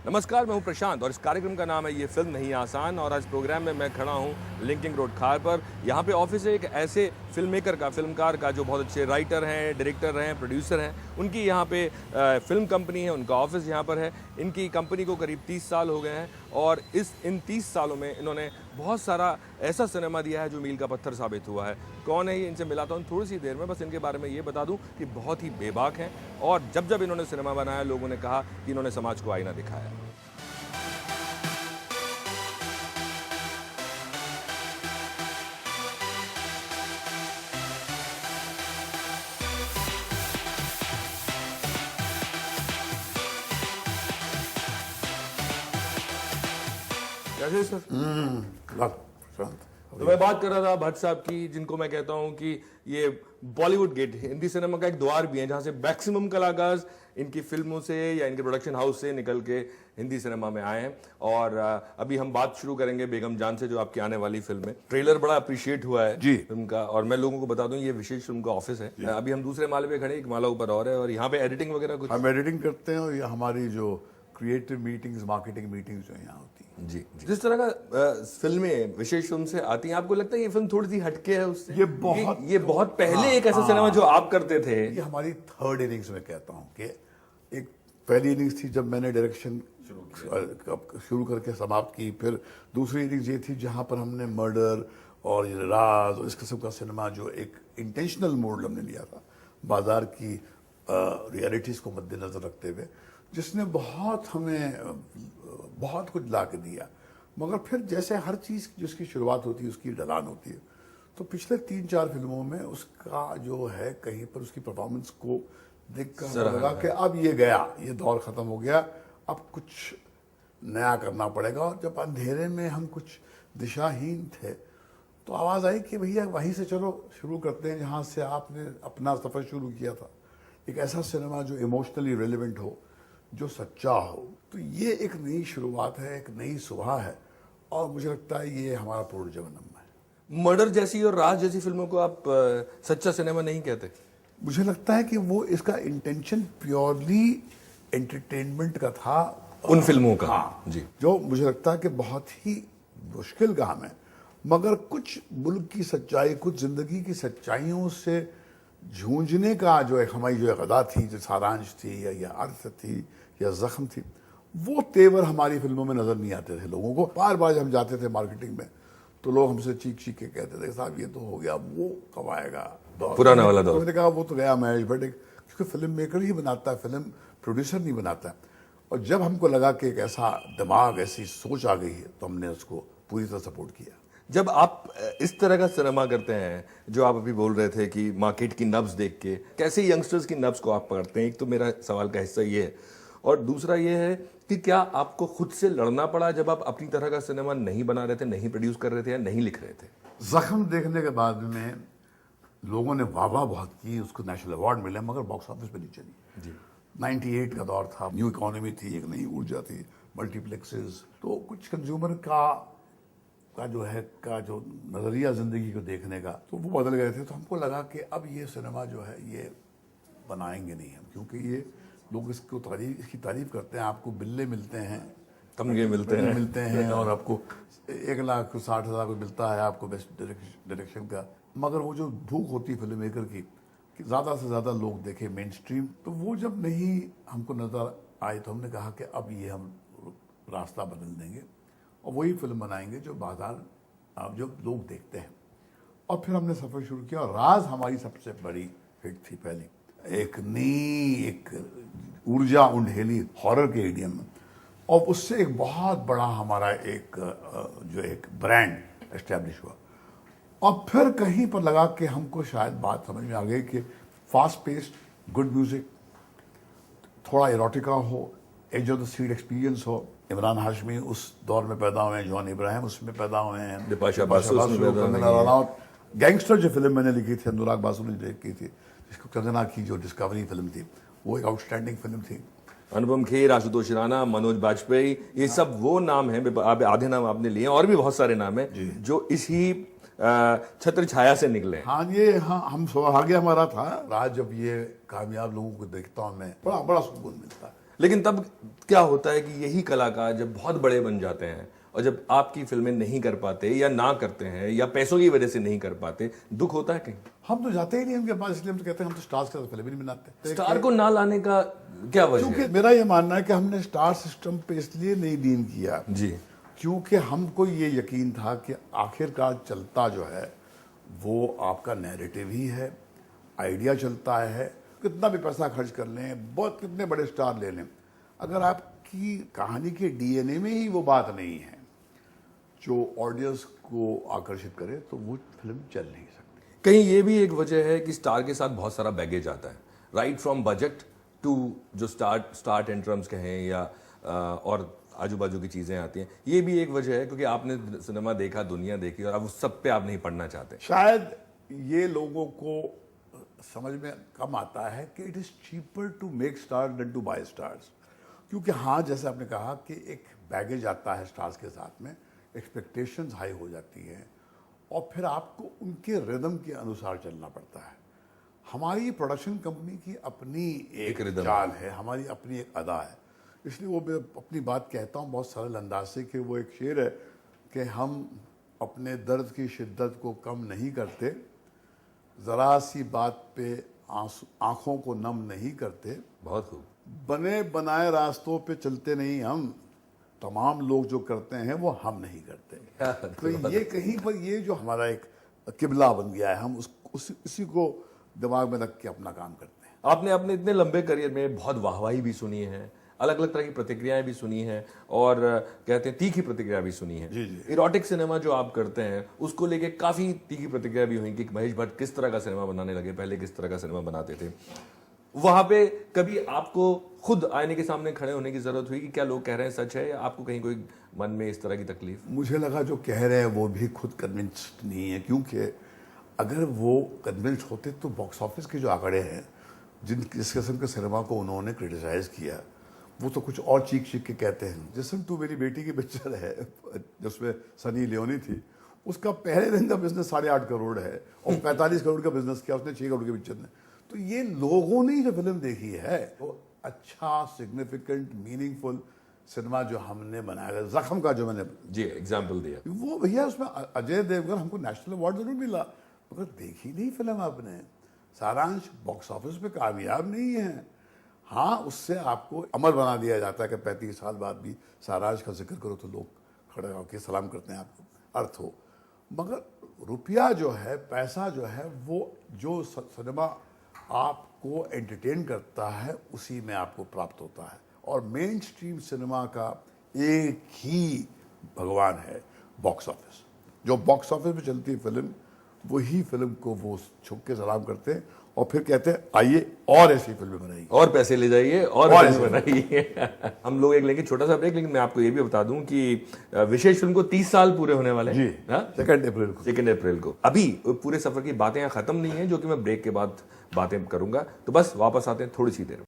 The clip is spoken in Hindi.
नमस्कार, मैं हूं प्रशांत और इस कार्यक्रम का नाम है ये फिल्म नहीं आसान। और आज प्रोग्राम में मैं खड़ा हूं लिंकिंग रोड खार पर। यहाँ पे ऑफिस है एक ऐसे फिल्म मेकर का, फिल्मकार का जो बहुत अच्छे राइटर हैं, डायरेक्टर हैं, प्रोड्यूसर हैं। उनकी यहाँ पे फिल्म कंपनी है, उनका ऑफिस यहाँ पर है। इनकी कंपनी को करीब 30 साल हो गए हैं और इन 30 सालों में इन्होंने बहुत सारा ऐसा सिनेमा दिया है जो मील का पत्थर साबित हुआ है। कौन है ये, इनसे मिलाता हूँ थोड़ी सी देर में। बस इनके बारे में ये बता दूँ कि बहुत ही बेबाक हैं और जब जब इन्होंने सिनेमा बनाया लोगों ने कहा कि इन्होंने समाज को आईना दिखाया। कैसे सर? प्रशांत, तो मैं बात कर रहा था भट्ट साहब की, जिनको मैं कहता हूं कि ये बॉलीवुड गेट, हिंदी सिनेमा का एक द्वार भी है, जहां से मैक्सिमम कलाकार इनकी फिल्मों से या इनके प्रोडक्शन हाउस से निकल के हिंदी सिनेमा में आए हैं। और अभी हम बात शुरू करेंगे बेगम जान से, जो आपकी आने वाली फिल्म है। ट्रेलर बड़ा अप्रिशिएट हुआ है जी फिल्म का। और मैं लोगों को बता दूं ये विशेष फिल्म का ऑफिस है। अभी हम दूसरे माले पे खड़े, एक माला ऊपर और है, और यहाँ पे एडिटिंग वगैरह कुछ हम एडिटिंग करते हैं और ये हमारी जो क्रिएटिव मीटिंग्स, मार्केटिंग मीटिंग्स जो यहाँ होती हैं। जी। जिस तरह का फिल्में विशेष फिल्म से आती हैं, आपको लगता है ये फिल्म थोड़ी सी हटके है उससे? ये बहुत पहले एक ऐसा सिनेमा जो आप करते थे। ये हमारी थर्ड इनिंग्स में कहता हूँ कि एक पहली इनिंग्स थी जब मैंने डायरेक्शन शुरू करके समाप्त की। फिर दूसरी इनिंग्स ये थी जहाँ पर हमने मर्डर और ये राज और इस किस्म का सिनेमा जो एक इंटेंशनल मोड हमने लिया था, बाजार की रियलिटीज़ को मद्देनजर रखते हुए, जिसने बहुत हमें बहुत कुछ ला के दिया। मगर फिर जैसे हर चीज़ जिसकी शुरुआत होती है उसकी ढलान होती है। तो पिछले 3-4 फिल्मों में उसका जो है कहीं पर उसकी परफॉर्मेंस को देखकर लगा कि अब ये गया, ये दौर ख़त्म हो गया, अब कुछ नया करना पड़ेगा। और जब अंधेरे में हम कुछ दिशाहीन थे तो आवाज़ आई कि भैया वहीं से चलो शुरू करते हैं जहाँ से आपने अपना सफ़र शुरू किया था। एक ऐसा सिनेमा जो इमोशनली रेलिवेंट हो, जो सच्चा हो। तो ये एक नई शुरुआत है, एक नई सुबह है और मुझे लगता है ये हमारा पुनर्जन्म है। मर्डर जैसी और राज जैसी फिल्मों को आप सच्चा सिनेमा नहीं कहते? मुझे लगता है कि वो इसका इंटेंशन प्योरली एंटरटेनमेंट का था, उन फिल्मों का। हाँ जी। जो मुझे लगता है कि बहुत ही मुश्किल काम है, मगर कुछ मुल्क की सच्चाई, कुछ जिंदगी की सच्चाइयों से झूंझने का जो एक हमारी जो एक अदा थी, जो सारांश थी या अर्थ थी या जख्म थी, वो तेवर हमारी फिल्मों में नजर नहीं आते थे लोगों को। बार बार जब हम जाते थे मार्केटिंग में तो लोग हमसे चीख चीख के कहते थे साहब ये तो हो गया, वो कब आएगा दौर, पुराना वाला दौर। मैंने कहा वो तो गया महेश भट्ट, क्योंकि फिल्म मेकर ही बनाता है, फिल्म प्रोड्यूसर नहीं बनाता है। और जब हमको लगा कि एक ऐसा दिमाग, ऐसी सोच आ गई है तो हमने उसको पूरी तरह सपोर्ट किया। जब आप इस तरह का सिनेमा करते हैं, जो आप अभी बोल रहे थे कि मार्केट की नब्ज देख के, कैसे यंगस्टर्स की नब्ज को आप पकड़ते हैं? एक तो मेरा सवाल का हिस्सा ये है, और दूसरा ये है कि क्या आपको खुद से लड़ना पड़ा जब आप अपनी तरह का सिनेमा नहीं बना रहे थे, नहीं प्रोड्यूस कर रहे थे या नहीं लिख रहे थे? जख्म देखने के बाद में लोगों ने वाह वाह बहुत की, उसको नेशनल अवार्ड मिले, मगर बॉक्स ऑफिस पे नहीं चली। जी। 98 का दौर था, न्यू इकोनॉमी थी, एक नई ऊर्जा थी, मल्टीप्लेक्सेस, तो कुछ कंज्यूमर का जो नजरिया जिंदगी को देखने का, तो वो बदल गए थे। तो हमको लगा कि अब ये सिनेमा जो है ये बनाएंगे नहीं हम, क्योंकि ये लोग इसकी तारीफ करते हैं, आपको बिल्ले मिलते हैं, तमगे मिलते हैं और आपको 1,60,000 को मिलता है आपको बेस्ट डायरेक्शन का। मगर वो जो भूख होती है फिल्म मेकर की कि ज़्यादा से ज़्यादा लोग देखें मेन स्ट्रीम, तो वो जब नहीं हमको नज़र आए तो हमने कहा कि अब ये हम रास्ता बदल देंगे और वही फिल्म बनाएंगे जो बाजार, जो लोग देखते हैं। और फिर हमने सफ़र शुरू किया और राज हमारी सबसे बड़ी हिट थी पहली, एक नई एक ऊर्जा उंडेली हॉरर के एडियम में, और उससे एक बहुत बड़ा हमारा एक ब्रांड एस्टेब्लिश हुआ। और फिर कहीं पर लगा कि हमको शायद बात समझ में आ गई कि फास्ट पेस्ड गुड म्यूजिक, थोड़ा इरोटिका हो, edge of the seat experience हो। इमरान हाशमी उस दौर में पैदा हुए हैं, जॉन इब्राहिम उसमें पैदा हुए हैं, बिपाशा बासु उसमें पैदा हुई कंगना रनौत। गैंगस्टर जो फिल्म मैंने लिखी थी, अनुराग बासु ने डायरेक्ट की थी, जिसको कंगना की जो डिस्कवरी फिल्म थी, वो एक आउटस्टैंडिंग फिल्म थी। अनुपम खेर, आशुतोष राणा, मनोज बाजपेयी, ये सब वो नाम हैं, आधे नाम आपने लिए, और भी बहुत सारे नाम हैं जो इसी छत्र छाया से निकले। हाँ हम सौभाग्य हमारा था। राज जब ये कामयाब लोगों को देखता हूँ मैं, बड़ा बड़ा सुकून मिलता है। लेकिन तब क्या होता है कि यही कलाकार जब बहुत बड़े बन जाते हैं और जब आपकी फिल्में नहीं कर पाते या ना करते हैं या पैसों की वजह से नहीं कर पाते, दुख होता है कहीं? हम तो जाते ही नहीं उनके पास, इसलिए हम तो कहते हैं हम तो स्टार्स के साथ फिल्म ही नहीं बनाते। स्टार को ना लाने का क्या वजह है? क्योंकि मेरा ये मानना है कि हमने स्टार सिस्टम पे इसलिए नहीं डील किया जी, क्योंकि हमको ये यकीन था कि आखिरकार चलता जो है वो आपका नैरेटिव ही है, आइडिया चलता है। कितना भी पैसा खर्च कर लें, बहुत कितने बड़े स्टार ले लें, अगर आपकी कहानी के डीएनए में ही वो बात नहीं है जो ऑडियंस को आकर्षित करे, तो वो फिल्म चल नहीं सकती। कहीं ये भी एक वजह है कि स्टार के साथ बहुत सारा बैगेज आता है, राइट फ्रॉम बजट टू जो स्टार टेंट्रम्स कहें या और आजू बाजू की चीजें आती हैं। ये भी एक वजह है क्योंकि आपने सिनेमा देखा, दुनिया देखी और अब उस सब पे आप नहीं पढ़ना चाहते। शायद ये लोगों को समझ में कम आता है कि it is cheaper to make star than to buy stars. क्योंकि हाँ, जैसे आपने कहा कि एक बैगेज आता है स्टार्स के साथ में, एक्सपेक्टेशंस हाई हो जाती हैं और फिर आपको उनके रिदम के अनुसार चलना पड़ता है। हमारी प्रोडक्शन कंपनी की अपनी एक रिदम चाल है, हमारी अपनी एक अदा है। इसलिए वो मैं अपनी बात कहता हूँ बहुत सरल अंदाज से कि वो एक शेर है कि हम अपने दर्द की शिद्दत को कम नहीं करते, ज़रा सी बात पे आंखों को नम नहीं करते, बहुत खूब। बने बनाए रास्तों पे चलते नहीं हम, तमाम लोग जो करते हैं वो हम नहीं करते। तो ये कहीं पर ये जो हमारा एक किबला बन गया है, हम उसी को दिमाग में रख के अपना काम करते हैं। आपने अपने इतने लंबे करियर में बहुत वाहवाही भी सुनी है, अलग अलग तरह की प्रतिक्रियाएं भी सुनी हैं और कहते हैं तीखी प्रतिक्रिया भी सुनी है। जी, जी। इरोटिक सिनेमा जो आप करते हैं उसको लेके काफी तीखी प्रतिक्रिया भी हुई कि महेश भट्ट किस तरह का सिनेमा बनाने लगे, पहले किस तरह का सिनेमा बनाते थे। वहां पे कभी आपको खुद आईने के सामने खड़े होने की जरूरत हुई कि क्या लोग कह रहे हैं सच है, या आपको कहीं कोई मन में इस तरह की तकलीफ? मुझे लगा जो कह रहे हैं वो भी खुद कन्विंस्ड नहीं है, क्योंकि अगर वो कन्विंस्ड होते तो बॉक्स ऑफिस के जो आंकड़े हैं, जिस किस्म के सिनेमा को उन्होंने क्रिटिसाइज किया, वो तो कुछ और चीख चीख के कहते हैं। जिसम टू मेरी बेटी की पिक्चर है जिसमें सनी लियोनी थी, उसका पहले दिन का बिजनेस 8.5 करोड़ है और 45 करोड़ का बिजनेस किया उसने 6 करोड़ की पिक्चर ने। तो ये लोगों ने जो फिल्म देखी है वो अच्छा, सिग्निफिकेंट, मीनिंगफुल सिनेमा जो हमने बनाया, जख्म का जो मैंने जी एग्जाम्पल दिया, वो भैया उसमें अजय देवगन, हमको नेशनल अवार्ड जरूर मिला, मगर देखी नहीं फिल्म आपने। सारांश बॉक्स ऑफिस पे कामयाब नहीं है। हाँ, उससे आपको अमर बना दिया जाता है कि 35 साल बाद भी सारांश का जिक्र करो तो लोग खड़े होकर सलाम करते हैं, आपको अर्थ हो। मगर रुपया जो है, पैसा जो है, वो जो सिनेमा आपको एंटरटेन करता है उसी में आपको प्राप्त होता है। और मेन स्ट्रीम सिनेमा का एक ही भगवान है, बॉक्स ऑफिस। जो बॉक्स ऑफिस में चलती है फिल्म, वही फिल्म को वो छुप के सलाम करते हैं और फिर कहते हैं आइए और ऐसी फिल्में बनाइए, और पैसे ले जाइए और फिल्म बनाइए। हम लोग एक लेंगे छोटा सा ब्रेक, लेकिन मैं आपको ये भी बता दूं कि विशेष फिल्म को 30 साल पूरे होने वाले हैं। जी, 2 अप्रैल को। 2 अप्रैल को। अभी पूरे सफर की बातें यहाँ खत्म नहीं है, जो कि मैं ब्रेक के बाद बातें करूंगा। तो बस वापस आते हैं थोड़ी सी देर में।